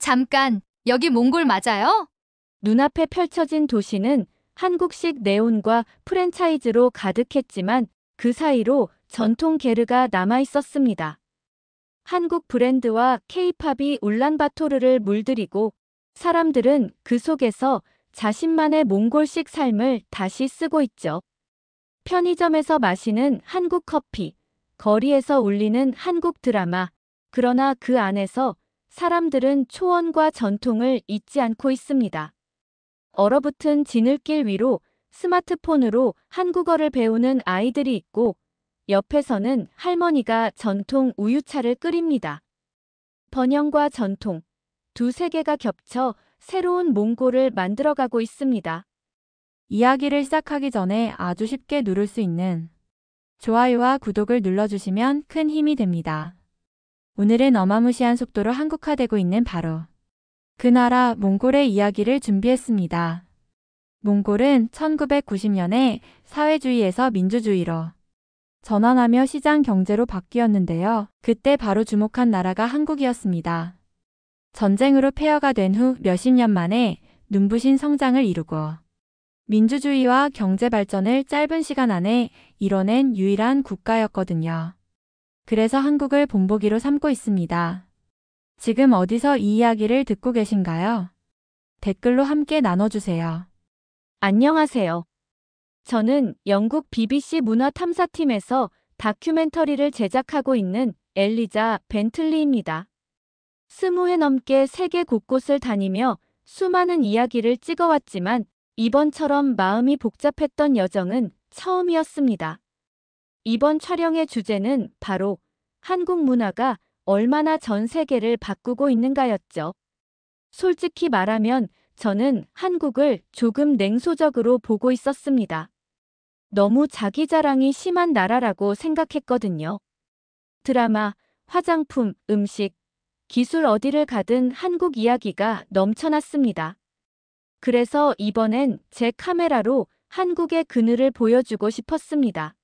잠깐, 여기 몽골 맞아요? 눈앞에 펼쳐진 도시는 한국식 네온과 프랜차이즈로 가득했지만 그 사이로 전통 게르가 남아 있었습니다. 한국 브랜드와 케이팝이 울란바토르를 물들이고 사람들은 그 속에서 자신만의 몽골식 삶을 다시 쓰고 있죠. 편의점에서 마시는 한국 커피, 거리에서 울리는 한국 드라마, 그러나 그 안에서 사람들은 초원과 전통을 잊지 않고 있습니다. 얼어붙은 지늘길 위로 스마트폰으로 한국어를 배우는 아이들이 있고 옆에서는 할머니가 전통 우유차를 끓입니다. 번영과 전통, 두 세계가 겹쳐 새로운 몽골을 만들어가고 있습니다. 이야기를 시작하기 전에 아주 쉽게 누를 수 있는 좋아요와 구독을 눌러주시면 큰 힘이 됩니다. 오늘은 어마무시한 속도로 한국화되고 있는 바로 그 나라 몽골의 이야기를 준비했습니다. 몽골은 1990년에 사회주의에서 민주주의로 전환하며 시장 경제로 바뀌었는데요. 그때 바로 주목한 나라가 한국이었습니다. 전쟁으로 폐허가 된 후 몇십 년 만에 눈부신 성장을 이루고 민주주의와 경제 발전을 짧은 시간 안에 이뤄낸 유일한 국가였거든요. 그래서 한국을 본보기로 삼고 있습니다. 지금 어디서 이 이야기를 듣고 계신가요? 댓글로 함께 나눠주세요. 안녕하세요. 저는 영국 BBC 문화탐사팀에서 다큐멘터리를 제작하고 있는 엘리자 벤틀리입니다. 20회 넘게 세계 곳곳을 다니며 수많은 이야기를 찍어왔지만 이번처럼 마음이 복잡했던 여정은 처음이었습니다. 이번 촬영의 주제는 바로 한국 문화가 얼마나 전 세계를 바꾸고 있는가였죠. 솔직히 말하면 저는 한국을 조금 냉소적으로 보고 있었습니다. 너무 자기 자랑이 심한 나라라고 생각했거든요. 드라마, 화장품, 음식, 기술 어디를 가든 한국 이야기가 넘쳐났습니다. 그래서 이번엔 제 카메라로 한국의 그늘을 보여주고 싶었습니다.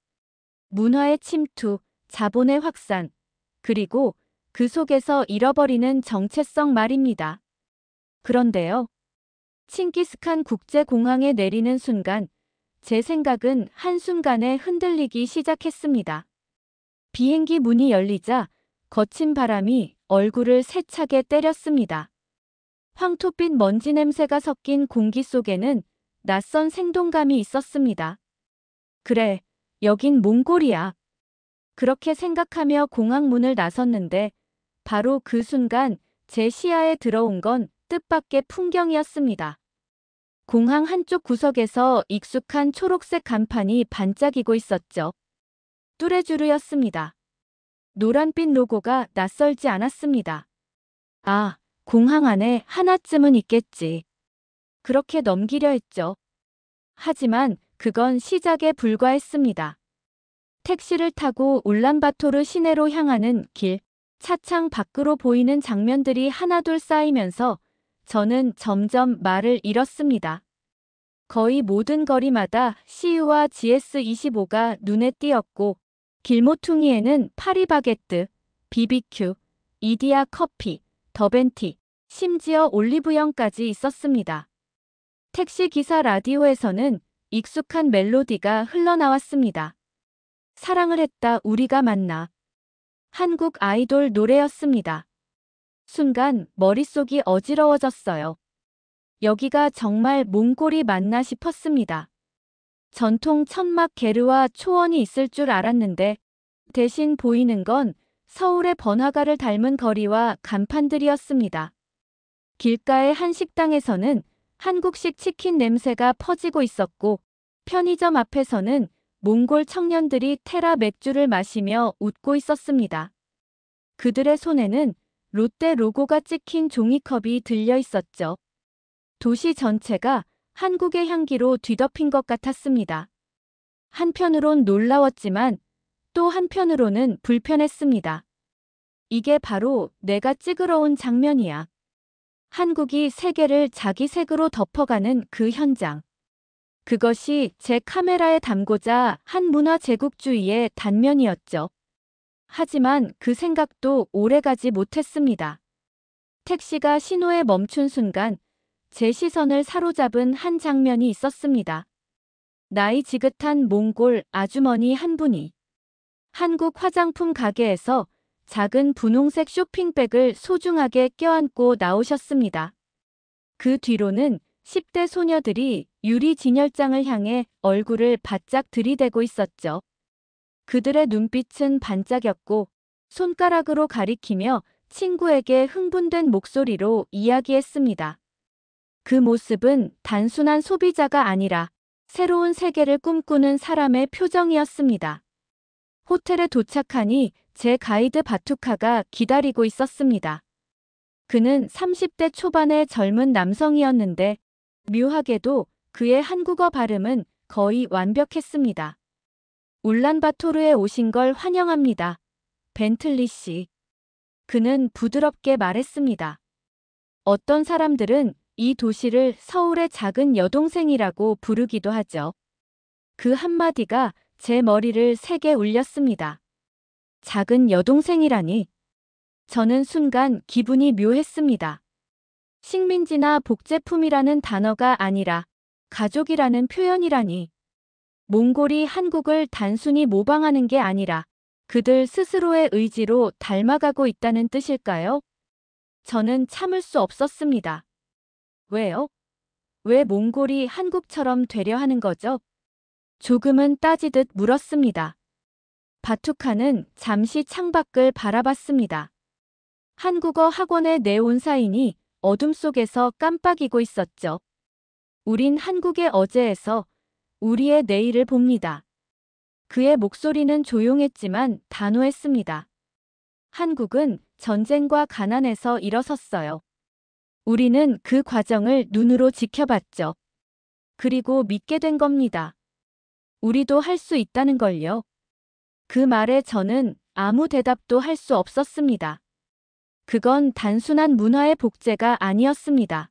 문화의 침투, 자본의 확산, 그리고 그 속에서 잃어버리는 정체성 말입니다. 그런데요. 칭기스칸 국제공항에 내리는 순간 제 생각은 한순간에 흔들리기 시작했습니다. 비행기 문이 열리자 거친 바람이 얼굴을 세차게 때렸습니다. 황토빛 먼지 냄새가 섞인 공기 속에는 낯선 생동감이 있었습니다. 그래, 여긴 몽골이야. 그렇게 생각하며 공항 문을 나섰는데 바로 그 순간 제 시야에 들어온 건 뜻밖의 풍경이었습니다. 공항 한쪽 구석에서 익숙한 초록색 간판이 반짝이고 있었죠. 뚜레쥬르였습니다. 노란빛 로고가 낯설지 않았습니다. 아, 공항 안에 하나쯤은 있겠지. 그렇게 넘기려 했죠. 하지만 그건 시작에 불과했습니다. 택시를 타고 울란바토르 시내로 향하는 길, 차창 밖으로 보이는 장면들이 하나둘 쌓이면서 저는 점점 말을 잃었습니다. 거의 모든 거리마다 CU와 GS25가 눈에 띄었고 길모퉁이에는 파리바게뜨, BBQ, 이디야 커피, 더벤티, 심지어 올리브영까지 있었습니다. 택시 기사 라디오에서는 익숙한 멜로디가 흘러나왔습니다. 사랑을 했다 우리가 만나. 한국 아이돌 노래였습니다. 순간 머릿속이 어지러워졌어요. 여기가 정말 몽골이 맞나 싶었습니다. 전통 천막 게르와 초원이 있을 줄 알았는데 대신 보이는 건 서울의 번화가를 닮은 거리와 간판들이었습니다. 길가의 한 식당에서는 한국식 치킨 냄새가 퍼지고 있었고 편의점 앞에서는 몽골 청년들이 테라 맥주를 마시며 웃고 있었습니다. 그들의 손에는 롯데 로고가 찍힌 종이컵이 들려 있었죠. 도시 전체가 한국의 향기로 뒤덮인 것 같았습니다. 한편으론 놀라웠지만 또 한편으로는 불편했습니다. 이게 바로 내가 찍으러 온 장면이야. 한국이 세계를 자기 색으로 덮어가는 그 현장. 그것이 제 카메라에 담고자 한 문화 제국주의의 단면이었죠. 하지만 그 생각도 오래가지 못했습니다. 택시가 신호에 멈춘 순간 제 시선을 사로잡은 한 장면이 있었습니다. 나이 지긋한 몽골 아주머니 한 분이 한국 화장품 가게에서 작은 분홍색 쇼핑백을 소중하게 껴안고 나오셨습니다. 그 뒤로는 10대 소녀들이 유리 진열장을 향해 얼굴을 바짝 들이대고 있었죠. 그들의 눈빛은 반짝였고 손가락으로 가리키며 친구에게 흥분된 목소리로 이야기했습니다. 그 모습은 단순한 소비자가 아니라 새로운 세계를 꿈꾸는 사람의 표정이었습니다. 호텔에 도착하니 제 가이드 바투카가 기다리고 있었습니다. 그는 30대 초반의 젊은 남성이었는데 묘하게도 그의 한국어 발음은 거의 완벽했습니다. 울란바토르에 오신 걸 환영합니다. 벤틀리 씨. 그는 부드럽게 말했습니다. 어떤 사람들은 이 도시를 서울의 작은 여동생이라고 부르기도 하죠. 그 한마디가 제 머리를 세게 울렸습니다. 작은 여동생이라니. 저는 순간 기분이 묘했습니다. 식민지나 복제품이라는 단어가 아니라 가족이라는 표현이라니. 몽골이 한국을 단순히 모방하는 게 아니라 그들 스스로의 의지로 닮아가고 있다는 뜻일까요? 저는 참을 수 없었습니다. 왜요? 왜 몽골이 한국처럼 되려 하는 거죠? 조금은 따지듯 물었습니다. 바투카는 잠시 창밖을 바라봤습니다. 한국어 학원의 네온 사인이 어둠 속에서 깜빡이고 있었죠. 우린 한국의 어제에서 우리의 내일을 봅니다. 그의 목소리는 조용했지만 단호했습니다. 한국은 전쟁과 가난에서 일어섰어요. 우리는 그 과정을 눈으로 지켜봤죠. 그리고 믿게 된 겁니다. 우리도 할 수 있다는 걸요. 그 말에 저는 아무 대답도 할 수 없었습니다. 그건 단순한 문화의 복제가 아니었습니다.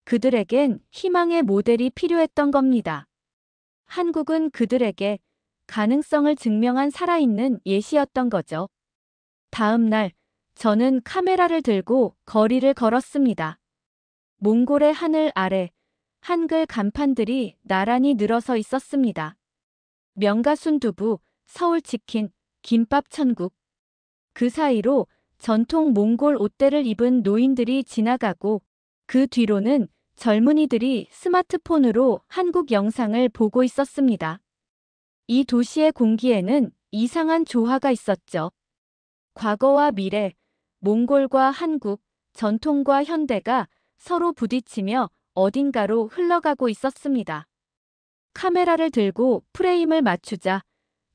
그들에겐 희망의 모델이 필요했던 겁니다. 한국은 그들에게 가능성을 증명한 살아있는 예시였던 거죠. 다음 날, 저는 카메라를 들고 거리를 걸었습니다. 몽골의 하늘 아래 한글 간판들이 나란히 늘어서 있었습니다. 명가순두부, 서울치킨, 김밥 천국. 그 사이로 전통 몽골 옷대를 입은 노인들이 지나가고 그 뒤로는 젊은이들이 스마트폰으로 한국 영상을 보고 있었습니다. 이 도시의 공기에는 이상한 조화가 있었죠. 과거와 미래, 몽골과 한국, 전통과 현대가 서로 부딪히며 어딘가로 흘러가고 있었습니다. 카메라를 들고 프레임을 맞추자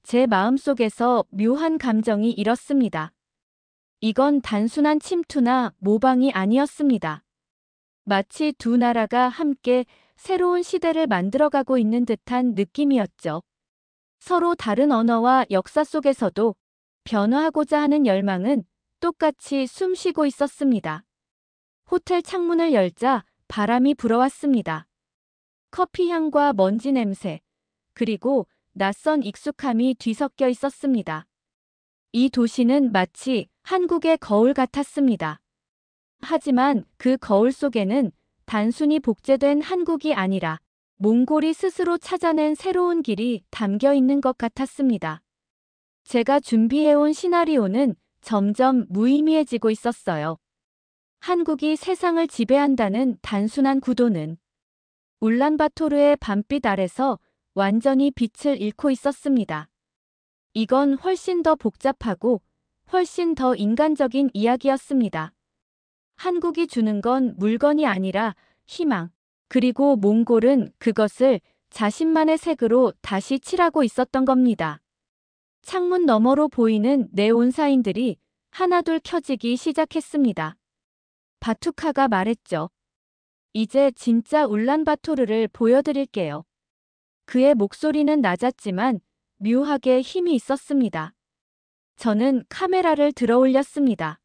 제 마음속에서 묘한 감정이 일었습니다. 이건 단순한 침투나 모방이 아니었습니다. 마치 두 나라가 함께 새로운 시대를 만들어가고 있는 듯한 느낌이었죠. 서로 다른 언어와 역사 속에서도 변화하고자 하는 열망은 똑같이 숨쉬고 있었습니다. 호텔 창문을 열자 바람이 불어왔습니다. 커피 향과 먼지 냄새, 그리고 낯선 익숙함이 뒤섞여 있었습니다. 이 도시는 마치 한국의 거울 같았습니다. 하지만 그 거울 속에는 단순히 복제된 한국이 아니라 몽골이 스스로 찾아낸 새로운 길이 담겨 있는 것 같았습니다. 제가 준비해온 시나리오는 점점 무의미해지고 있었어요. 한국이 세상을 지배한다는 단순한 구도는 울란바토르의 밤빛 아래서 완전히 빛을 잃고 있었습니다. 이건 훨씬 더 복잡하고 훨씬 더 인간적인 이야기였습니다. 한국이 주는 건 물건이 아니라 희망, 그리고 몽골은 그것을 자신만의 색으로 다시 칠하고 있었던 겁니다. 창문 너머로 보이는 네온 사인들이 하나둘 켜지기 시작했습니다. 바투카가 말했죠. 이제 진짜 울란바토르를 보여드릴게요. 그의 목소리는 낮았지만 묘하게 힘이 있었습니다. 저는 카메라를 들어 올렸습니다.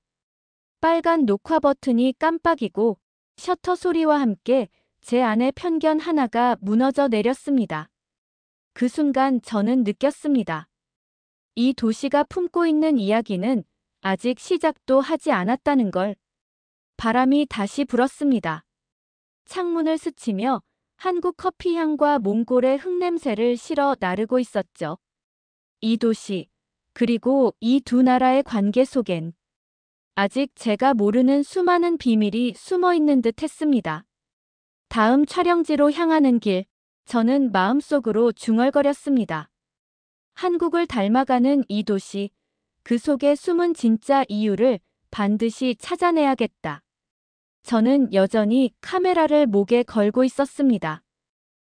빨간 녹화 버튼이 깜빡이고 셔터 소리와 함께 제 안의 편견 하나가 무너져 내렸습니다. 그 순간 저는 느꼈습니다. 이 도시가 품고 있는 이야기는 아직 시작도 하지 않았다는 걸. 바람이 다시 불었습니다. 창문을 스치며 한국 커피 향과 몽골의 흙냄새를 실어 나르고 있었죠. 이 도시, 그리고 이 두 나라의 관계 속엔 아직 제가 모르는 수많은 비밀이 숨어 있는 듯 했습니다. 다음 촬영지로 향하는 길, 저는 마음속으로 중얼거렸습니다. 한국을 닮아가는 이 도시, 그 속에 숨은 진짜 이유를 반드시 찾아내야겠다. 저는 여전히 카메라를 목에 걸고 있었습니다.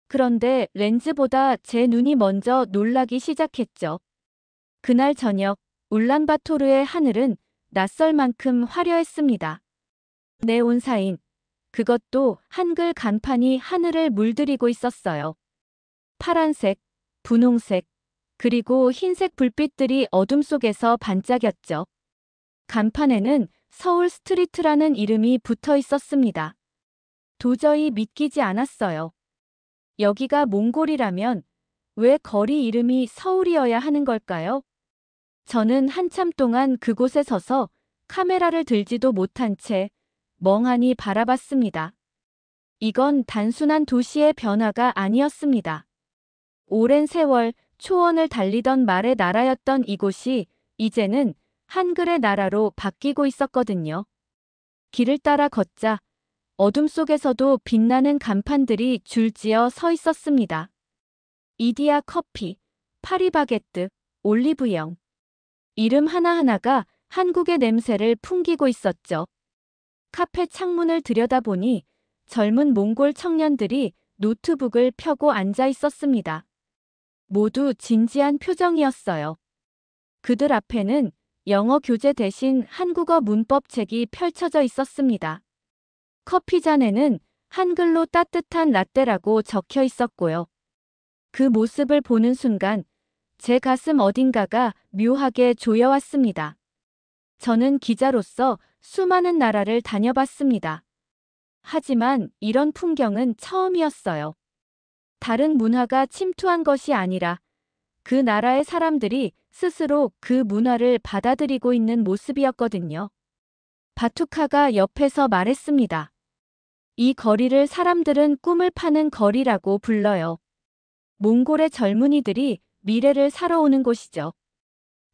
그런데 렌즈보다 제 눈이 먼저 놀라기 시작했죠. 그날 저녁, 울란바토르의 하늘은 낯설 만큼 화려했습니다. 네온 사인, 그것도 한글 간판이 하늘을 물들이고 있었어요. 파란색, 분홍색, 그리고 흰색 불빛들이 어둠 속에서 반짝였죠. 간판에는 서울 스트리트라는 이름이 붙어 있었습니다. 도저히 믿기지 않았어요. 여기가 몽골이라면 왜 거리 이름이 서울이어야 하는 걸까요? 저는 한참 동안 그곳에 서서 카메라를 들지도 못한 채 멍하니 바라봤습니다. 이건 단순한 도시의 변화가 아니었습니다. 오랜 세월 초원을 달리던 말의 나라였던 이곳이 이제는 한글의 나라로 바뀌고 있었거든요. 길을 따라 걷자 어둠 속에서도 빛나는 간판들이 줄지어 서 있었습니다. 이디야 커피, 파리바게뜨, 올리브영. 이름 하나하나가 한국의 냄새를 풍기고 있었죠. 카페 창문을 들여다보니 젊은 몽골 청년들이 노트북을 펴고 앉아 있었습니다. 모두 진지한 표정이었어요. 그들 앞에는 영어 교재 대신 한국어 문법책이 펼쳐져 있었습니다. 커피 잔에는 한글로 따뜻한 라떼라고 적혀 있었고요. 그 모습을 보는 순간 제 가슴 어딘가가 묘하게 조여왔습니다. 저는 기자로서 수많은 나라를 다녀봤습니다. 하지만 이런 풍경은 처음이었어요. 다른 문화가 침투한 것이 아니라 그 나라의 사람들이 스스로 그 문화를 받아들이고 있는 모습이었거든요. 바투카가 옆에서 말했습니다. 이 거리를 사람들은 꿈을 파는 거리라고 불러요. 몽골의 젊은이들이 미래를 사러 오는 곳이죠.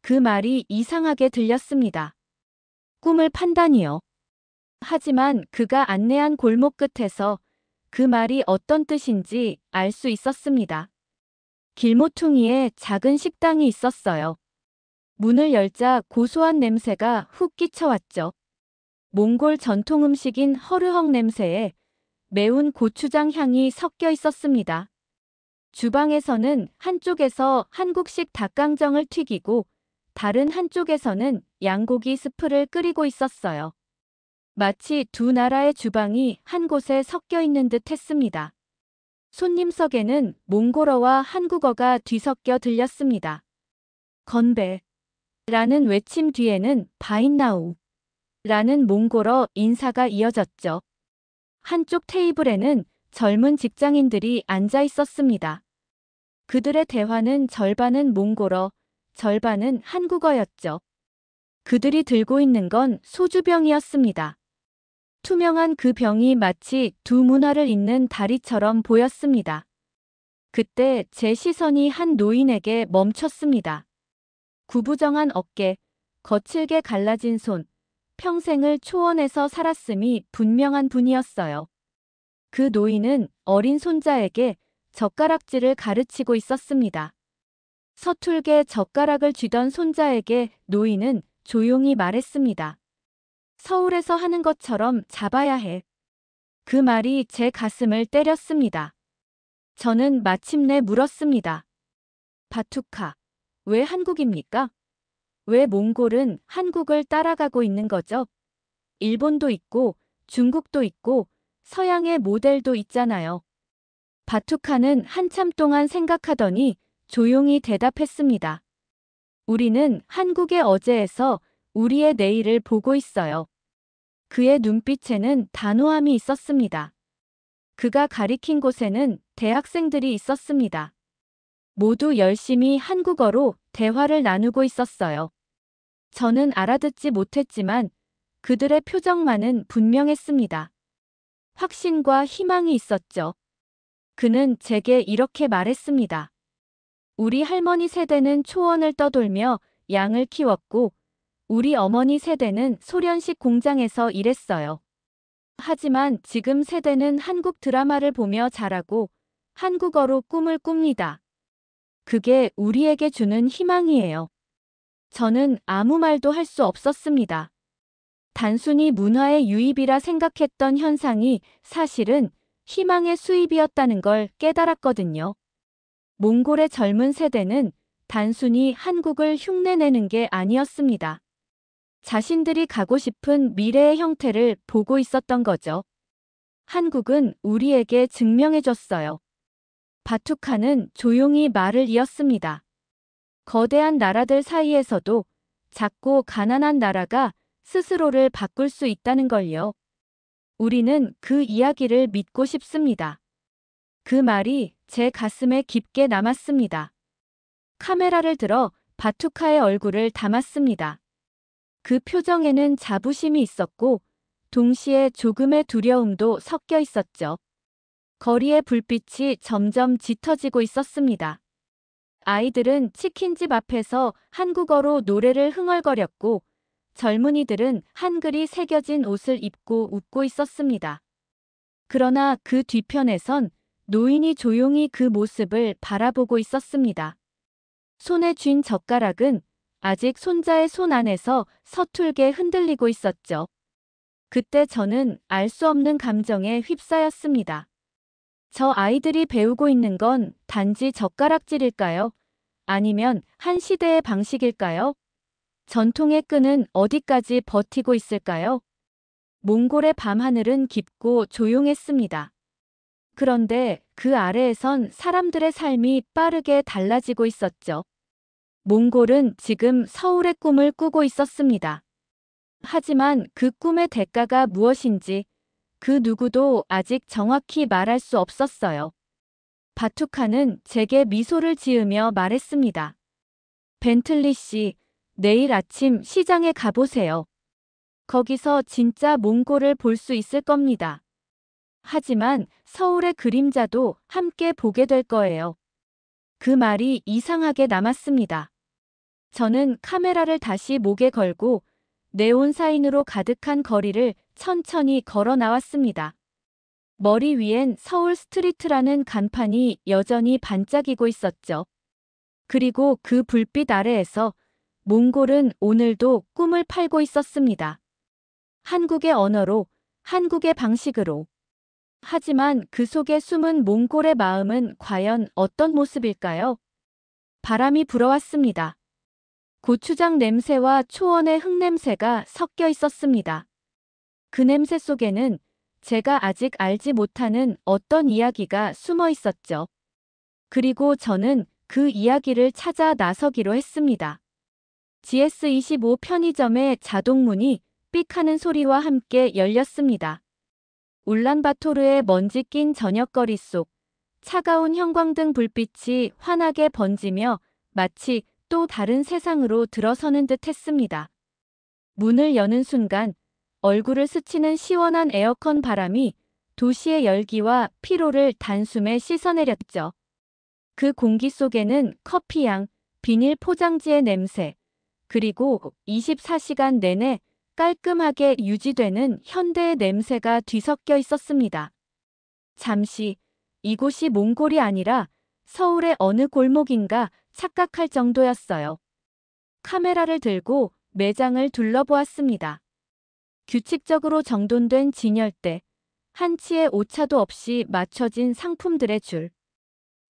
그 말이 이상하게 들렸습니다. 꿈을 판다니요. 하지만 그가 안내한 골목 끝에서 그 말이 어떤 뜻인지 알 수 있었습니다. 길모퉁이에 작은 식당이 있었어요. 문을 열자 고소한 냄새가 훅 끼쳐왔죠. 몽골 전통 음식인 허르헉 냄새에 매운 고추장 향이 섞여 있었습니다. 주방에서는 한쪽에서 한국식 닭강정을 튀기고 다른 한쪽에서는 양고기 스프를 끓이고 있었어요. 마치 두 나라의 주방이 한 곳에 섞여 있는 듯 했습니다. 손님석에는 몽골어와 한국어가 뒤섞여 들렸습니다. 건배 라는 외침 뒤에는 바인나우 라는 몽골어 인사가 이어졌죠. 한쪽 테이블에는 젊은 직장인들이 앉아 있었습니다. 그들의 대화는 절반은 몽골어, 절반은 한국어였죠. 그들이 들고 있는 건 소주병이었습니다. 투명한 그 병이 마치 두 문화를 잇는 다리처럼 보였습니다. 그때 제 시선이 한 노인에게 멈췄습니다. 구부정한 어깨, 거칠게 갈라진 손, 평생을 초원에서 살았음이 분명한 분이었어요. 그 노인은 어린 손자에게 젓가락질을 가르치고 있었습니다. 서툴게 젓가락을 쥐던 손자에게 노인은 조용히 말했습니다. 서울에서 하는 것처럼 잡아야 해. 그 말이 제 가슴을 때렸습니다. 저는 마침내 물었습니다. 바투카, 왜 한국입니까? 왜 몽골은 한국을 따라가고 있는 거죠? 일본도 있고 중국도 있고 서양의 모델도 있잖아요. 바투카는 한참 동안 생각하더니 조용히 대답했습니다. 우리는 한국의 어제에서 우리의 내일을 보고 있어요. 그의 눈빛에는 단호함이 있었습니다. 그가 가리킨 곳에는 대학생들이 있었습니다. 모두 열심히 한국어로 대화를 나누고 있었어요. 저는 알아듣지 못했지만 그들의 표정만은 분명했습니다. 확신과 희망이 있었죠. 그는 제게 이렇게 말했습니다. 우리 할머니 세대는 초원을 떠돌며 양을 키웠고 우리 어머니 세대는 소련식 공장에서 일했어요. 하지만 지금 세대는 한국 드라마를 보며 자라고 한국어로 꿈을 꿉니다. 그게 우리에게 주는 희망이에요. 저는 아무 말도 할 수 없었습니다. 단순히 문화의 유입이라 생각했던 현상이 사실은 희망의 수입이었다는 걸 깨달았거든요. 몽골의 젊은 세대는 단순히 한국을 흉내내는 게 아니었습니다. 자신들이 가고 싶은 미래의 형태를 보고 있었던 거죠. 한국은 우리에게 증명해줬어요. 바투카는 조용히 말을 이었습니다. 거대한 나라들 사이에서도 작고 가난한 나라가 스스로를 바꿀 수 있다는 걸요. 우리는 그 이야기를 믿고 싶습니다. 그 말이 제 가슴에 깊게 남았습니다. 카메라를 들어 바투카의 얼굴을 담았습니다. 그 표정에는 자부심이 있었고 동시에 조금의 두려움도 섞여 있었죠. 거리의 불빛이 점점 짙어지고 있었습니다. 아이들은 치킨집 앞에서 한국어로 노래를 흥얼거렸고 젊은이들은 한글이 새겨진 옷을 입고 웃고 있었습니다. 그러나 그 뒤편에선 노인이 조용히 그 모습을 바라보고 있었습니다. 손에 쥔 젓가락은 아직 손자의 손 안에서 서툴게 흔들리고 있었죠. 그때 저는 알 수 없는 감정에 휩싸였습니다. 저 아이들이 배우고 있는 건 단지 젓가락질일까요? 아니면 한 시대의 방식일까요? 전통의 끈은 어디까지 버티고 있을까요? 몽골의 밤하늘은 깊고 조용했습니다. 그런데 그 아래에선 사람들의 삶이 빠르게 달라지고 있었죠. 몽골은 지금 서울의 꿈을 꾸고 있었습니다. 하지만 그 꿈의 대가가 무엇인지 그 누구도 아직 정확히 말할 수 없었어요. 바투카는 제게 미소를 지으며 말했습니다. 벤틀리 씨, 내일 아침 시장에 가보세요. 거기서 진짜 몽골을 볼 수 있을 겁니다. 하지만 서울의 그림자도 함께 보게 될 거예요. 그 말이 이상하게 남았습니다. 저는 카메라를 다시 목에 걸고 네온 사인으로 가득한 거리를 천천히 걸어 나왔습니다. 머리 위엔 서울 스트리트라는 간판이 여전히 반짝이고 있었죠. 그리고 그 불빛 아래에서 몽골은 오늘도 꿈을 팔고 있었습니다. 한국의 언어로, 한국의 방식으로. 하지만 그 속에 숨은 몽골의 마음은 과연 어떤 모습일까요? 바람이 불어왔습니다. 고추장 냄새와 초원의 흙냄새가 섞여 있었습니다. 그 냄새 속에는 제가 아직 알지 못하는 어떤 이야기가 숨어 있었죠. 그리고 저는 그 이야기를 찾아 나서기로 했습니다. GS25 편의점의 자동문이 삑 하는 소리와 함께 열렸습니다. 울란바토르의 먼지 낀 저녁거리 속 차가운 형광등 불빛이 환하게 번지며 마치 또 다른 세상으로 들어서는 듯 했습니다. 문을 여는 순간 얼굴을 스치는 시원한 에어컨 바람이 도시의 열기와 피로를 단숨에 씻어내렸죠. 그 공기 속에는 커피향, 비닐 포장지의 냄새, 그리고 24시간 내내 깔끔하게 유지되는 현대의 냄새가 뒤섞여 있었습니다. 잠시 이곳이 몽골이 아니라 서울의 어느 골목인가 착각할 정도였어요. 카메라를 들고 매장을 둘러보았습니다. 규칙적으로 정돈된 진열대, 한치의 오차도 없이 맞춰진 상품들의 줄.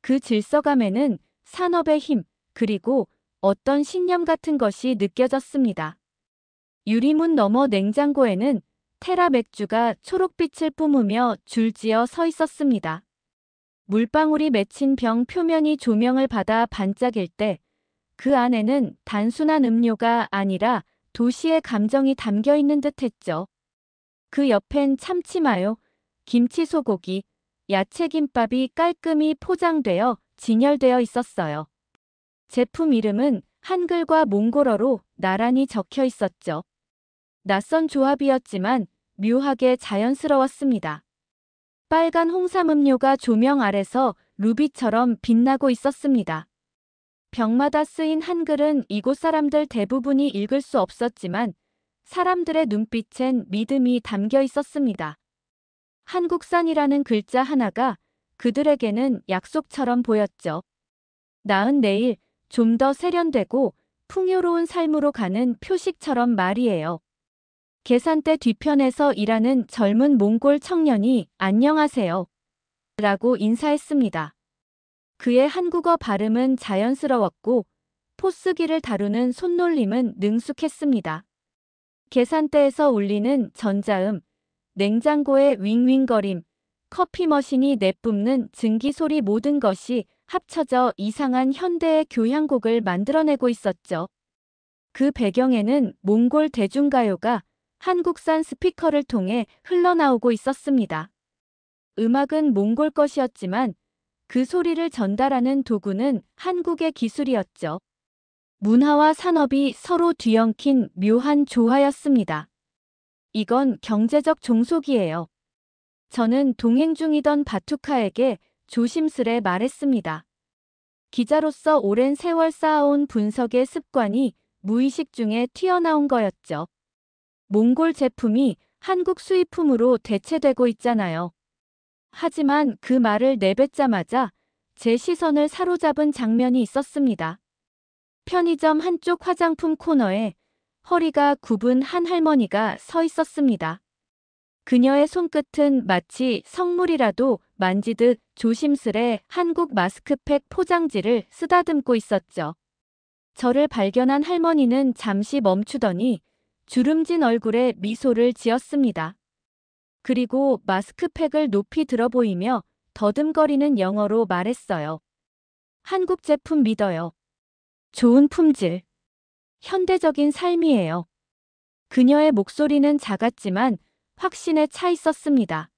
그 질서감에는 산업의 힘, 그리고 어떤 신념 같은 것이 느껴졌습니다. 유리문 너머 냉장고에는 테라 맥주가 초록빛을 뿜으며 줄지어 서 있었습니다. 물방울이 맺힌 병 표면이 조명을 받아 반짝일 때 그 안에는 단순한 음료가 아니라 도시의 감정이 담겨 있는 듯했죠. 그 옆엔 참치마요, 김치 소고기, 야채김밥이 깔끔히 포장되어 진열되어 있었어요. 제품 이름은 한글과 몽골어로 나란히 적혀 있었죠. 낯선 조합이었지만 묘하게 자연스러웠습니다. 빨간 홍삼음료가 조명 아래서 루비처럼 빛나고 있었습니다. 벽마다 쓰인 한글은 이곳 사람들 대부분이 읽을 수 없었지만 사람들의 눈빛엔 믿음이 담겨 있었습니다. 한국산이라는 글자 하나가 그들에게는 약속처럼 보였죠. 나은 내일 좀 더 세련되고 풍요로운 삶으로 가는 표식처럼 말이에요. 계산대 뒤편에서 일하는 젊은 몽골 청년이 안녕하세요 라고 인사했습니다. 그의 한국어 발음은 자연스러웠고 포스기를 다루는 손놀림은 능숙했습니다. 계산대에서 울리는 전자음, 냉장고의 윙윙거림, 커피 머신이 내뿜는 증기 소리 모든 것이 합쳐져 이상한 현대의 교향곡을 만들어내고 있었죠. 그 배경에는 몽골 대중가요가 한국산 스피커를 통해 흘러나오고 있었습니다. 음악은 몽골 것이었지만 그 소리를 전달하는 도구는 한국의 기술이었죠. 문화와 산업이 서로 뒤엉킨 묘한 조화였습니다. 이건 경제적 종속이에요. 저는 동행 중이던 바투카에게 조심스레 말했습니다. 기자로서 오랜 세월 쌓아온 분석의 습관이 무의식 중에 튀어나온 거였죠. 몽골 제품이 한국 수입품으로 대체되고 있잖아요. 하지만 그 말을 내뱉자마자 제 시선을 사로잡은 장면이 있었습니다. 편의점 한쪽 화장품 코너에 허리가 굽은 한 할머니가 서 있었습니다. 그녀의 손끝은 마치 성물이라도 만지듯 조심스레 한국 마스크팩 포장지를 쓰다듬고 있었죠. 저를 발견한 할머니는 잠시 멈추더니 주름진 얼굴에 미소를 지었습니다. 그리고 마스크팩을 높이 들어 보이며 더듬거리는 영어로 말했어요. 한국 제품 믿어요. 좋은 품질. 현대적인 삶이에요. 그녀의 목소리는 작았지만 확신에 차 있었습니다.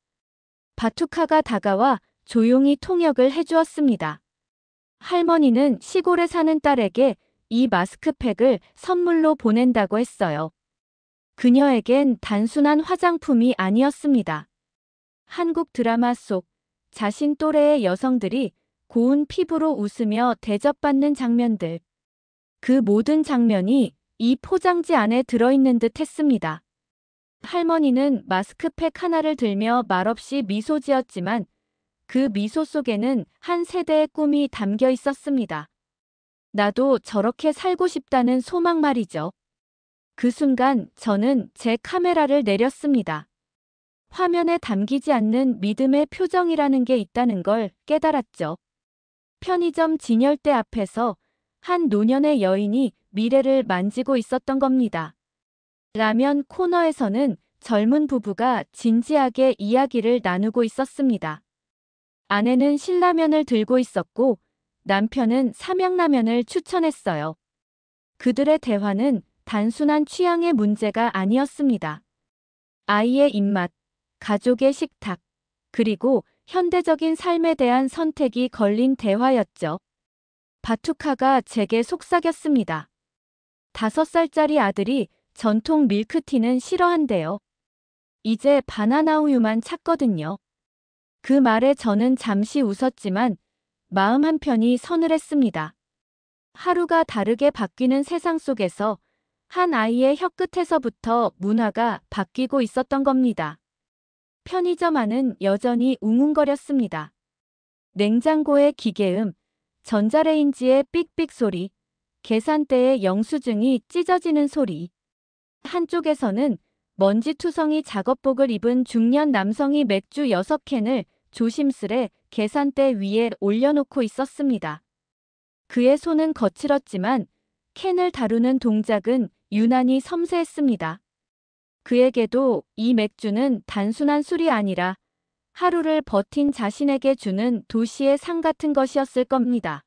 바투카가 다가와 조용히 통역을 해주었습니다. 할머니는 시골에 사는 딸에게 이 마스크팩을 선물로 보낸다고 했어요. 그녀에겐 단순한 화장품이 아니었습니다. 한국 드라마 속 자신 또래의 여성들이 고운 피부로 웃으며 대접받는 장면들. 그 모든 장면이 이 포장지 안에 들어있는 듯 했습니다. 할머니는 마스크팩 하나를 들며 말없이 미소 지었지만 그 미소 속에는 한 세대의 꿈이 담겨 있었습니다. 나도 저렇게 살고 싶다는 소망 말이죠. 그 순간 저는 제 카메라를 내렸습니다. 화면에 담기지 않는 믿음의 표정이라는 게 있다는 걸 깨달았죠. 편의점 진열대 앞에서 한 노년의 여인이 미래를 만지고 있었던 겁니다. 라면 코너에서는 젊은 부부가 진지하게 이야기를 나누고 있었습니다. 아내는 신라면을 들고 있었고 남편은 삼양라면을 추천했어요. 그들의 대화는 단순한 취향의 문제가 아니었습니다. 아이의 입맛, 가족의 식탁, 그리고 현대적인 삶에 대한 선택이 걸린 대화였죠. 바투카가 제게 속삭였습니다. 5살짜리 아들이 전통 밀크티는 싫어한대요. 이제 바나나 우유만 찾거든요. 그 말에 저는 잠시 웃었지만 마음 한편이 서늘했습니다. 하루가 다르게 바뀌는 세상 속에서 한 아이의 혀끝에서부터 문화가 바뀌고 있었던 겁니다. 편의점 안은 여전히 웅웅거렸습니다. 냉장고의 기계음, 전자레인지의 삑삑 소리, 계산대의 영수증이 찢어지는 소리. 한쪽에서는 먼지투성이 작업복을 입은 중년 남성이 맥주 6캔을 조심스레 계산대 위에 올려놓고 있었습니다. 그의 손은 거칠었지만 캔을 다루는 동작은 유난히 섬세했습니다. 그에게도 이 맥주는 단순한 술이 아니라 하루를 버틴 자신에게 주는 도시의 상 같은 것이었을 겁니다.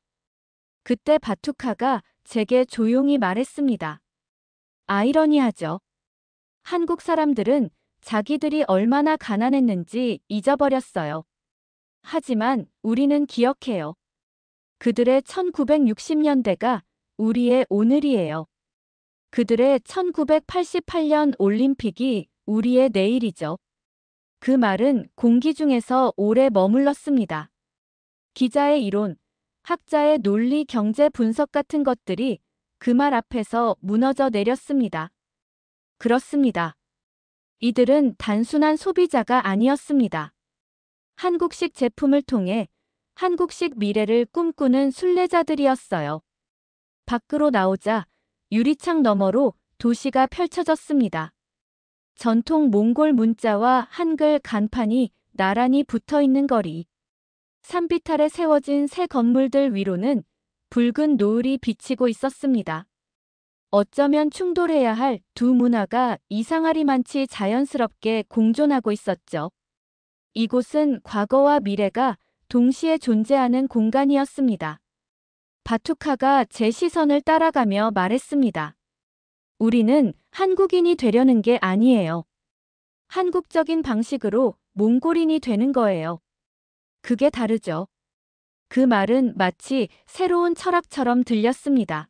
그때 바투카가 제게 조용히 말했습니다. 아이러니하죠. 한국 사람들은 자기들이 얼마나 가난했는지 잊어버렸어요. 하지만 우리는 기억해요. 그들의 1960년대가 우리의 오늘이에요. 그들의 1988년 올림픽이 우리의 내일이죠. 그 말은 공기 중에서 오래 머물렀습니다. 기자의 이론, 학자의 논리, 경제 분석 같은 것들이 그 말 앞에서 무너져 내렸습니다. 그렇습니다. 이들은 단순한 소비자가 아니었습니다. 한국식 제품을 통해 한국식 미래를 꿈꾸는 순례자들이었어요. 밖으로 나오자 유리창 너머로 도시가 펼쳐졌습니다. 전통 몽골 문자와 한글 간판이 나란히 붙어 있는 거리. 산비탈에 세워진 새 건물들 위로는 붉은 노을이 비치고 있었습니다. 어쩌면 충돌해야 할 두 문화가 이상하리만치 자연스럽게 공존하고 있었죠. 이곳은 과거와 미래가 동시에 존재하는 공간이었습니다. 바투카가 제 시선을 따라가며 말했습니다. 우리는 한국인이 되려는 게 아니에요. 한국적인 방식으로 몽골인이 되는 거예요. 그게 다르죠. 그 말은 마치 새로운 철학처럼 들렸습니다.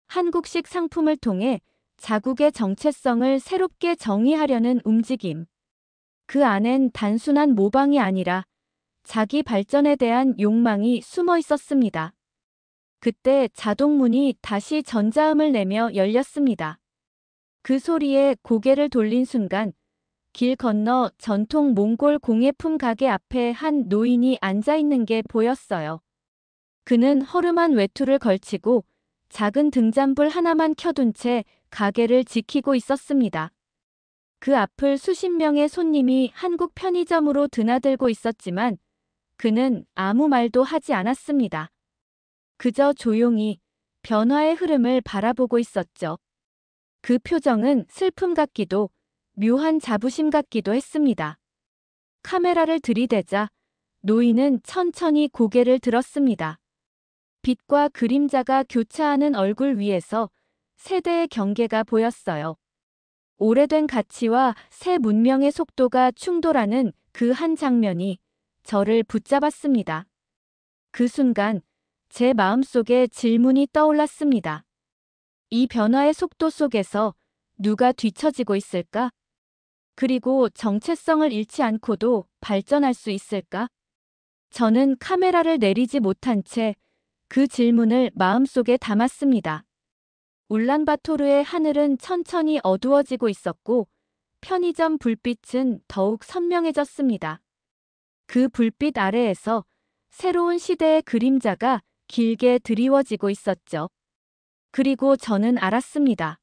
한국식 상품을 통해 자국의 정체성을 새롭게 정의하려는 움직임. 그 안엔 단순한 모방이 아니라 자기 발전에 대한 욕망이 숨어 있었습니다. 그때 자동문이 다시 전자음을 내며 열렸습니다. 그 소리에 고개를 돌린 순간 길 건너 전통 몽골 공예품 가게 앞에 한 노인이 앉아 있는 게 보였어요. 그는 허름한 외투를 걸치고 작은 등잔불 하나만 켜둔 채 가게를 지키고 있었습니다. 그 앞을 수십 명의 손님이 한국 편의점으로 드나들고 있었지만 그는 아무 말도 하지 않았습니다. 그저 조용히 변화의 흐름을 바라보고 있었죠. 그 표정은 슬픔 같기도 묘한 자부심 같기도 했습니다. 카메라를 들이대자 노인은 천천히 고개를 들었습니다. 빛과 그림자가 교차하는 얼굴 위에서 세대의 경계가 보였어요. 오래된 가치와 새 문명의 속도가 충돌하는 그 한 장면이 저를 붙잡았습니다. 그 순간 제 마음속에 질문이 떠올랐습니다. 이 변화의 속도 속에서 누가 뒤처지고 있을까? 그리고 정체성을 잃지 않고도 발전할 수 있을까? 저는 카메라를 내리지 못한 채 그 질문을 마음속에 담았습니다. 울란바토르의 하늘은 천천히 어두워지고 있었고 편의점 불빛은 더욱 선명해졌습니다. 그 불빛 아래에서 새로운 시대의 그림자가 길게 드리워지고 있었죠. 그리고 저는 알았습니다.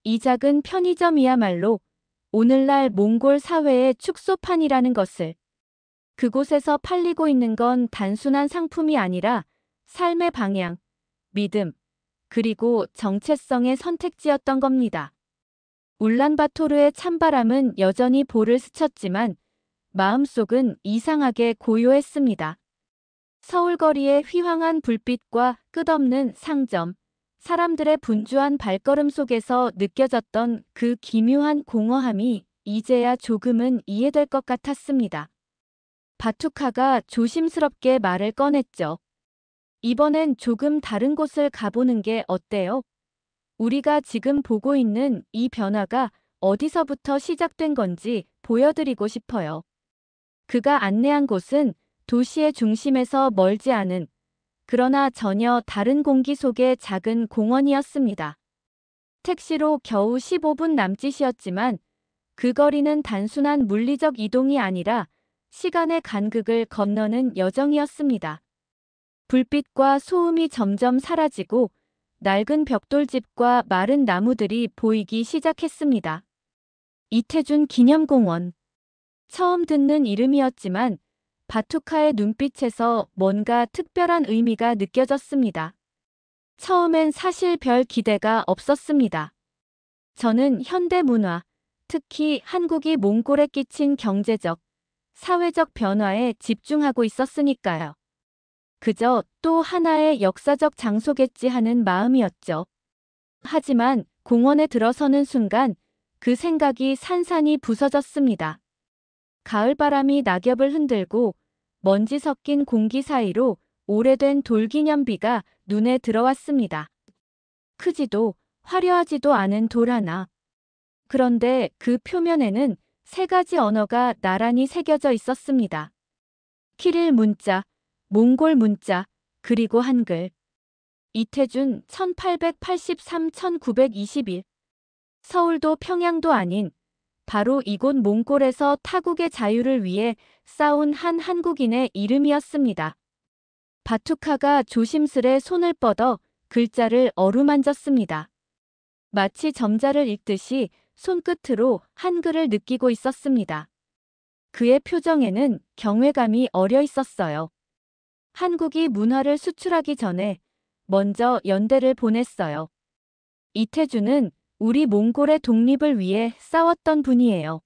이 작은 편의점이야말로 오늘날 몽골 사회의 축소판이라는 것을. 그곳에서 팔리고 있는 건 단순한 상품이 아니라 삶의 방향, 믿음, 그리고 정체성의 선택지였던 겁니다. 울란바토르의 찬바람은 여전히 볼을 스쳤지만 마음속은 이상하게 고요했습니다. 서울거리의 휘황한 불빛과 끝없는 상점, 사람들의 분주한 발걸음 속에서 느껴졌던 그 기묘한 공허함이 이제야 조금은 이해될 것 같았습니다. 바투카가 조심스럽게 말을 꺼냈죠. 이번엔 조금 다른 곳을 가보는 게 어때요? 우리가 지금 보고 있는 이 변화가 어디서부터 시작된 건지 보여드리고 싶어요. 그가 안내한 곳은 도시의 중심에서 멀지 않은, 그러나 전혀 다른 공기 속의 작은 공원이었습니다. 택시로 겨우 15분 남짓이었지만 그 거리는 단순한 물리적 이동이 아니라 시간의 간극을 건너는 여정이었습니다. 불빛과 소음이 점점 사라지고 낡은 벽돌집과 마른 나무들이 보이기 시작했습니다. 이태준 기념공원. 처음 듣는 이름이었지만 바투카의 눈빛에서 뭔가 특별한 의미가 느껴졌습니다. 처음엔 사실 별 기대가 없었습니다. 저는 현대 문화, 특히 한국이 몽골에 끼친 경제적, 사회적 변화에 집중하고 있었으니까요. 그저 또 하나의 역사적 장소겠지 하는 마음이었죠. 하지만 공원에 들어서는 순간 그 생각이 산산이 부서졌습니다. 가을바람이 낙엽을 흔들고 먼지 섞인 공기 사이로 오래된 돌기념비가 눈에 들어왔습니다. 크지도 화려하지도 않은 돌 하나. 그런데 그 표면에는 세 가지 언어가 나란히 새겨져 있었습니다. 키릴 문자, 몽골 문자, 그리고 한글. 이태준 1883-1921. 서울도 평양도 아닌 바로 이곳 몽골에서 타국의 자유를 위해 싸운 한 한국인의 이름이었습니다. 바투카가 조심스레 손을 뻗어 글자를 어루만졌습니다. 마치 점자를 읽듯이 손끝으로 한글을 느끼고 있었습니다. 그의 표정에는 경외감이 어려 있었어요. 한국이 문화를 수출하기 전에 먼저 연대를 보냈어요. 이태준은 우리 몽골의 독립을 위해 싸웠던 분이에요.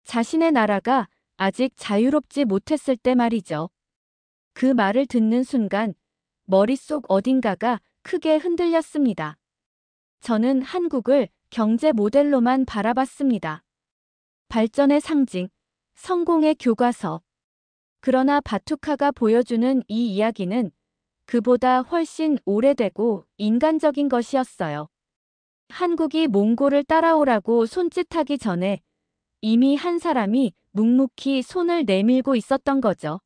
자신의 나라가 아직 자유롭지 못했을 때 말이죠. 그 말을 듣는 순간 머릿속 어딘가가 크게 흔들렸습니다. 저는 한국을 경제 모델로만 바라봤습니다. 발전의 상징, 성공의 교과서. 그러나 바투카가 보여주는 이 이야기는 그보다 훨씬 오래되고 인간적인 것이었어요. 한국이 몽골을 따라오라고 손짓하기 전에 이미 한 사람이 묵묵히 손을 내밀고 있었던 거죠.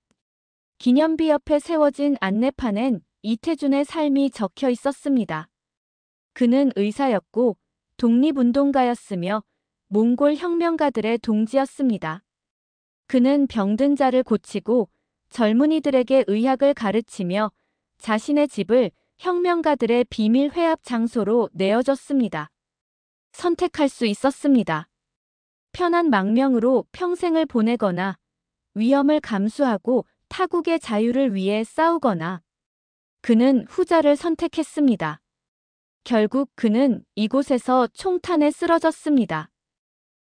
기념비 옆에 세워진 안내판엔 이태준의 삶이 적혀 있었습니다. 그는 의사였고 독립운동가였으며 몽골 혁명가들의 동지였습니다. 그는 병든 자를 고치고 젊은이들에게 의학을 가르치며 자신의 집을 혁명가들의 비밀 회합 장소로 내어줬습니다. 선택할 수 있었습니다. 편한 망명으로 평생을 보내거나 위험을 감수하고 타국의 자유를 위해 싸우거나 그는 후자를 선택했습니다. 결국 그는 이곳에서 총탄에 쓰러졌습니다.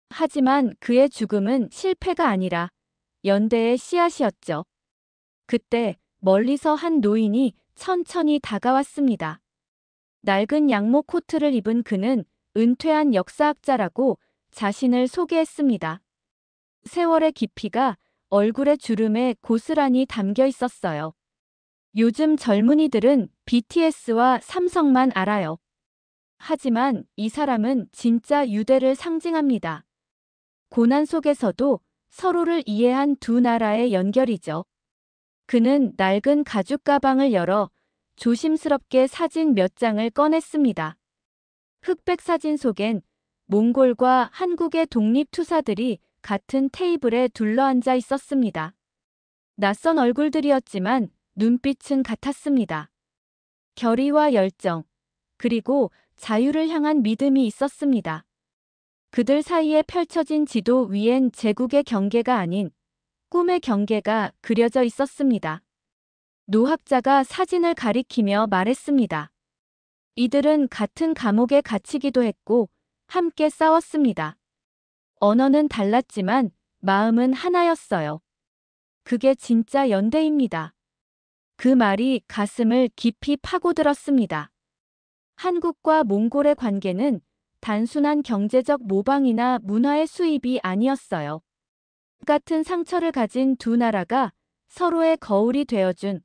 하지만 그의 죽음은 실패가 아니라 연대의 씨앗이었죠. 그때 멀리서 한 노인이 천천히 다가왔습니다. 낡은 양목 코트를 입은 그는 은퇴한 역사학자라고 자신을 소개했습니다. 세월의 깊이가 얼굴의 주름에 고스란히 담겨 있었어요. 요즘 젊은이들은 BTS와 삼성만 알아요. 하지만 이 사람은 진짜 유대를 상징합니다. 고난 속에서도 서로를 이해한 두 나라의 연결이죠. 그는 낡은 가죽 가방을 열어 조심스럽게 사진 몇 장을 꺼냈습니다. 흑백 사진 속엔 몽골과 한국의 독립투사들이 같은 테이블에 둘러앉아 있었습니다. 낯선 얼굴들이었지만 눈빛은 같았습니다. 결의와 열정, 그리고 자유를 향한 믿음이 있었습니다. 그들 사이에 펼쳐진 지도 위엔 제국의 경계가 아닌 꿈의 경계가 그려져 있었습니다. 노학자가 사진을 가리키며 말했습니다. 이들은 같은 감옥에 갇히기도 했고 함께 싸웠습니다. 언어는 달랐지만 마음은 하나였어요. 그게 진짜 연대입니다. 그 말이 가슴을 깊이 파고들었습니다. 한국과 몽골의 관계는 단순한 경제적 모방이나 문화의 수입이 아니었어요. 같은 상처를 가진 두 나라가 서로의 거울이 되어준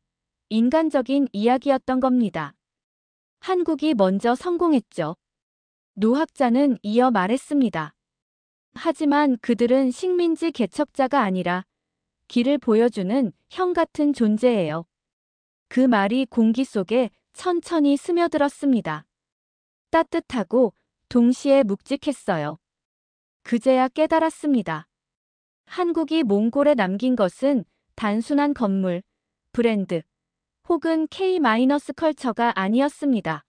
인간적인 이야기였던 겁니다. 한국이 먼저 성공했죠. 노학자는 이어 말했습니다. 하지만 그들은 식민지 개척자가 아니라 길을 보여주는 형 같은 존재예요. 그 말이 공기 속에 천천히 스며들었습니다. 따뜻하고 동시에 묵직했어요. 그제야 깨달았습니다. 한국이 몽골에 남긴 것은 단순한 건물, 브랜드, 혹은 K-컬처가 아니었습니다.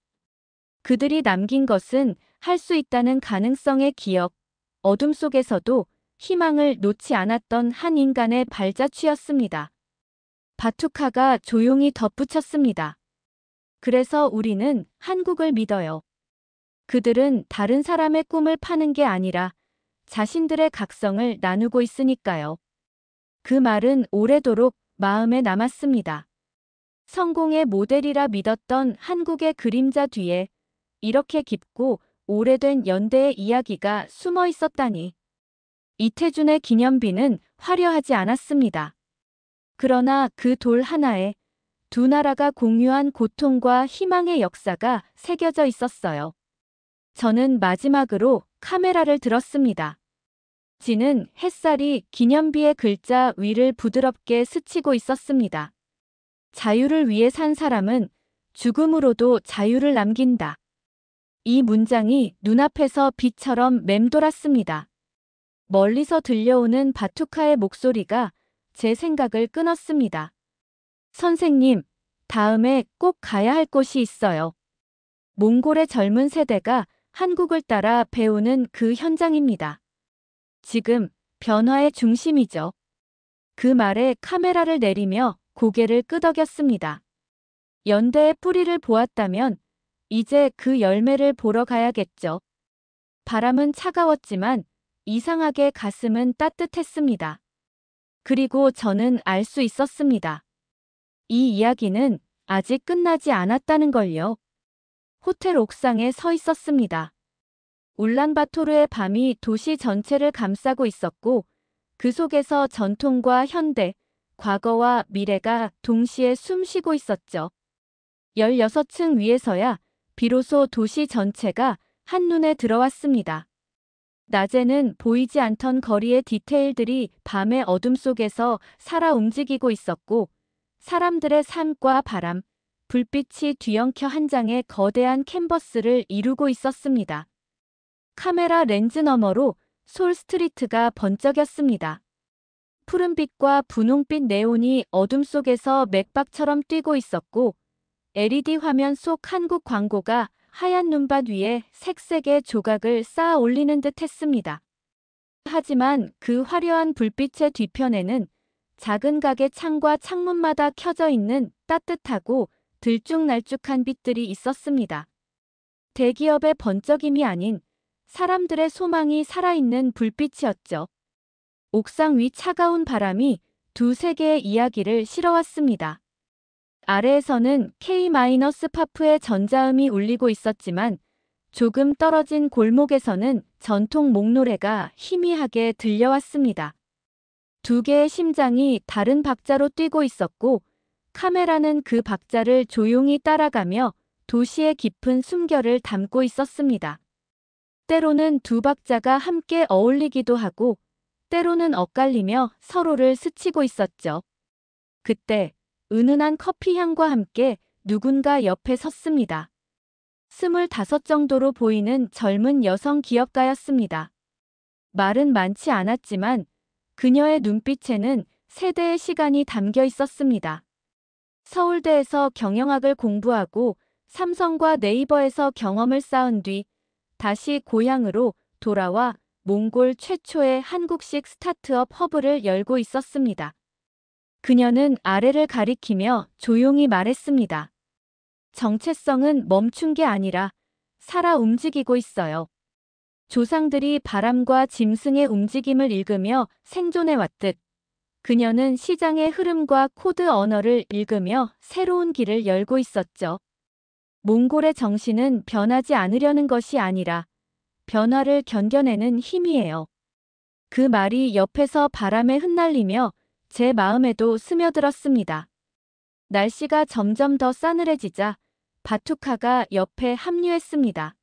그들이 남긴 것은 할 수 있다는 가능성의 기억, 어둠 속에서도 희망을 놓지 않았던 한 인간의 발자취였습니다. 바투카가 조용히 덧붙였습니다. 그래서 우리는 한국을 믿어요. 그들은 다른 사람의 꿈을 파는 게 아니라 자신들의 각성을 나누고 있으니까요. 그 말은 오래도록 마음에 남았습니다. 성공의 모델이라 믿었던 한국의 그림자 뒤에 이렇게 깊고 오래된 연대의 이야기가 숨어 있었다니. 이태준의 기념비는 화려하지 않았습니다. 그러나 그 돌 하나에 두 나라가 공유한 고통과 희망의 역사가 새겨져 있었어요. 저는 마지막으로 카메라를 들었습니다. 지는 햇살이 기념비의 글자 위를 부드럽게 스치고 있었습니다. 자유를 위해 산 사람은 죽음으로도 자유를 남긴다. 이 문장이 눈앞에서 빛처럼 맴돌았습니다. 멀리서 들려오는 바투카의 목소리가 제 생각을 끊었습니다. 선생님, 다음에 꼭 가야 할 곳이 있어요. 몽골의 젊은 세대가 한국을 따라 배우는 그 현장입니다. 지금 변화의 중심이죠. 그 말에 카메라를 내리며 고개를 끄덕였습니다. 연대의 뿌리를 보았다면 이제 그 열매를 보러 가야겠죠. 바람은 차가웠지만 이상하게 가슴은 따뜻했습니다. 그리고 저는 알 수 있었습니다. 이 이야기는 아직 끝나지 않았다는 걸요. 호텔 옥상에 서 있었습니다. 울란바토르의 밤이 도시 전체를 감싸고 있었고 그 속에서 전통과 현대, 과거와 미래가 동시에 숨쉬고 있었죠. 16층 위에서야 비로소 도시 전체가 한눈에 들어왔습니다. 낮에는 보이지 않던 거리의 디테일들이 밤의 어둠 속에서 살아 움직이고 있었고 사람들의 삶과 바람, 불빛이 뒤엉켜 한 장의 거대한 캔버스를 이루고 있었습니다. 카메라 렌즈 너머로 솔스트리트가 번쩍였습니다. 푸른빛과 분홍빛 네온이 어둠 속에서 맥박처럼 뛰고 있었고 LED 화면 속 한국 광고가 하얀 눈밭 위에 색색의 조각을 쌓아 올리는 듯 했습니다. 하지만 그 화려한 불빛의 뒤편에는 작은 가게 창과 창문마다 켜져 있는 따뜻하고 들쭉날쭉한 빛들이 있었습니다. 대기업의 번쩍임이 아닌 사람들의 소망이 살아있는 불빛이었죠. 옥상 위 차가운 바람이 두 세계의 이야기를 실어왔습니다. 아래에서는 K-파프의 전자음이 울리고 있었지만 조금 떨어진 골목에서는 전통 목노래가 희미하게 들려왔습니다. 두 개의 심장이 다른 박자로 뛰고 있었고 카메라는 그 박자를 조용히 따라가며 도시의 깊은 숨결을 담고 있었습니다. 때로는 두 박자가 함께 어울리기도 하고 때로는 엇갈리며 서로를 스치고 있었죠. 그때 은은한 커피 향과 함께 누군가 옆에 섰습니다. 25 정도로 보이는 젊은 여성 기업가였습니다. 말은 많지 않았지만 그녀의 눈빛에는 세대의 시간이 담겨 있었습니다. 서울대에서 경영학을 공부하고 삼성과 네이버에서 경험을 쌓은 뒤 다시 고향으로 돌아와 몽골 최초의 한국식 스타트업 허브를 열고 있었습니다. 그녀는 아래를 가리키며 조용히 말했습니다. 정체성은 멈춘 게 아니라 살아 움직이고 있어요. 조상들이 바람과 짐승의 움직임을 읽으며 생존해왔듯 그녀는 시장의 흐름과 코드 언어를 읽으며 새로운 길을 열고 있었죠. 몽골의 정신은 변하지 않으려는 것이 아니라 변화를 견뎌내는 힘이에요. 그 말이 옆에서 바람에 흩날리며 제 마음에도 스며들었습니다. 날씨가 점점 더 싸늘해지자 바투카가 옆에 합류했습니다.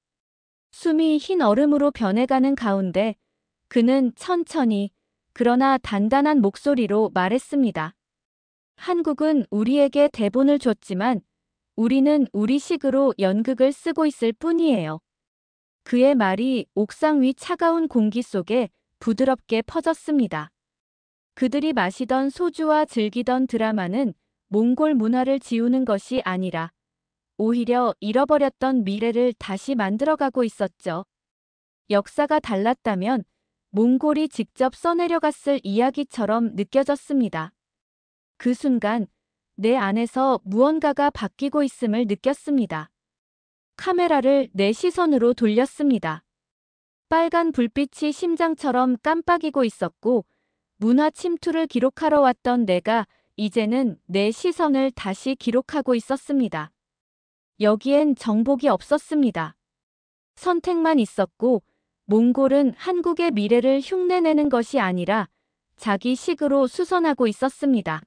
숨이 흰 얼음으로 변해가는 가운데 그는 천천히 그러나 단단한 목소리로 말했습니다. 한국은 우리에게 대본을 줬지만 우리는 우리식으로 연극을 쓰고 있을 뿐이에요. 그의 말이 옥상 위 차가운 공기 속에 부드럽게 퍼졌습니다. 그들이 마시던 소주와 즐기던 드라마는 몽골 문화를 지우는 것이 아니라 오히려 잃어버렸던 미래를 다시 만들어가고 있었죠. 역사가 달랐다면 몽골이 직접 써내려갔을 이야기처럼 느껴졌습니다. 그 순간 내 안에서 무언가가 바뀌고 있음을 느꼈습니다. 카메라를 내 시선으로 돌렸습니다. 빨간 불빛이 심장처럼 깜빡이고 있었고 문화 침투를 기록하러 왔던 내가 이제는 내 시선을 다시 기록하고 있었습니다. 여기엔 정복이 없었습니다. 선택만 있었고 몽골은 한국의 미래를 흉내내는 것이 아니라 자기 식으로 수선하고 있었습니다.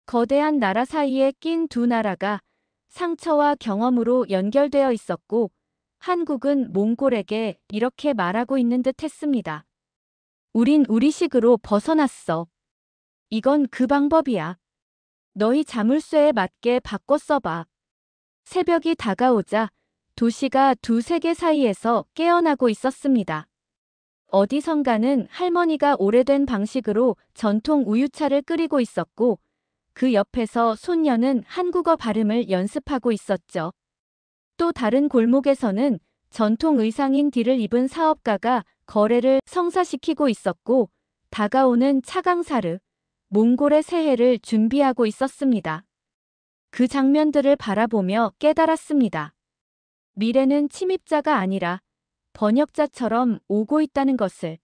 거대한 나라 사이에 낀 두 나라가 상처와 경험으로 연결되어 있었고 한국은 몽골에게 이렇게 말하고 있는 듯 했습니다. 우린 우리식으로 벗어났어. 이건 그 방법이야. 너희 자물쇠에 맞게 바꿔 써봐. 새벽이 다가오자 도시가 두 세계 사이에서 깨어나고 있었습니다. 어디선가는 할머니가 오래된 방식으로 전통 우유차를 끓이고 있었고 그 옆에서 손녀는 한국어 발음을 연습하고 있었죠. 또 다른 골목에서는 전통 의상인 딜을 입은 사업가가 거래를 성사시키고 있었고 다가오는 차강사르, 몽골의 새해를 준비하고 있었습니다. 그 장면들을 바라보며 깨달았습니다. 미래는 침입자가 아니라 번역자처럼 오고 있다는 것을.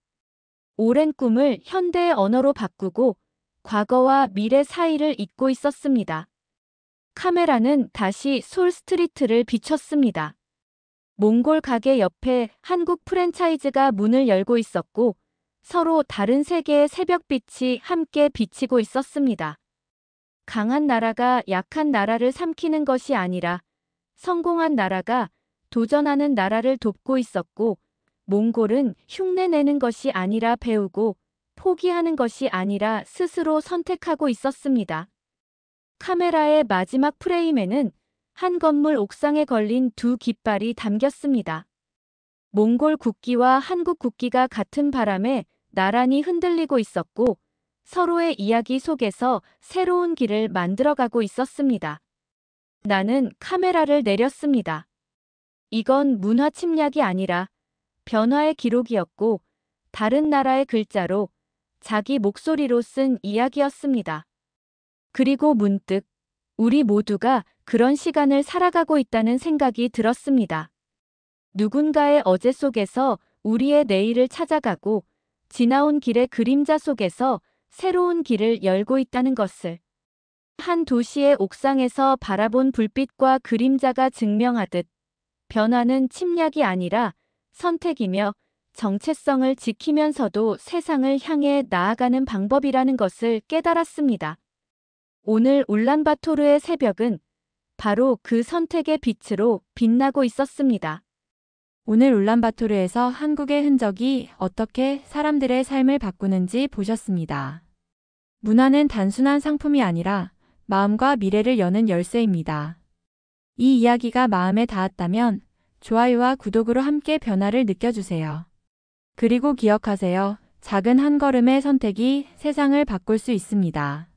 오랜 꿈을 현대의 언어로 바꾸고 과거와 미래 사이를 잇고 있었습니다. 카메라는 다시 솔 스트리트를 비췄습니다. 몽골 가게 옆에 한국 프랜차이즈가 문을 열고 있었고 서로 다른 세계의 새벽빛이 함께 비치고 있었습니다. 강한 나라가 약한 나라를 삼키는 것이 아니라 성공한 나라가 도전하는 나라를 돕고 있었고 몽골은 흉내내는 것이 아니라 배우고 포기하는 것이 아니라 스스로 선택하고 있었습니다. 카메라의 마지막 프레임에는 한 건물 옥상에 걸린 두 깃발이 담겼습니다. 몽골 국기와 한국 국기가 같은 바람에 나란히 흔들리고 있었고 서로의 이야기 속에서 새로운 길을 만들어가고 있었습니다. 나는 카메라를 내렸습니다. 이건 문화 침략이 아니라 변화의 기록이었고 다른 나라의 글자로 자기 목소리로 쓴 이야기였습니다. 그리고 문득 우리 모두가 그런 시간을 살아가고 있다는 생각이 들었습니다. 누군가의 어제 속에서 우리의 내일을 찾아가고 지나온 길의 그림자 속에서 새로운 길을 열고 있다는 것을. 한 도시의 옥상에서 바라본 불빛과 그림자가 증명하듯 변화는 침략이 아니라 선택이며 정체성을 지키면서도 세상을 향해 나아가는 방법이라는 것을 깨달았습니다. 오늘 울란바토르의 새벽은 바로 그 선택의 빛으로 빛나고 있었습니다. 오늘 울란바토르에서 한국의 흔적이 어떻게 사람들의 삶을 바꾸는지 보셨습니다. 문화는 단순한 상품이 아니라 마음과 미래를 여는 열쇠입니다. 이 이야기가 마음에 닿았다면 좋아요와 구독으로 함께 변화를 느껴주세요. 그리고 기억하세요. 작은 한 걸음의 선택이 세상을 바꿀 수 있습니다.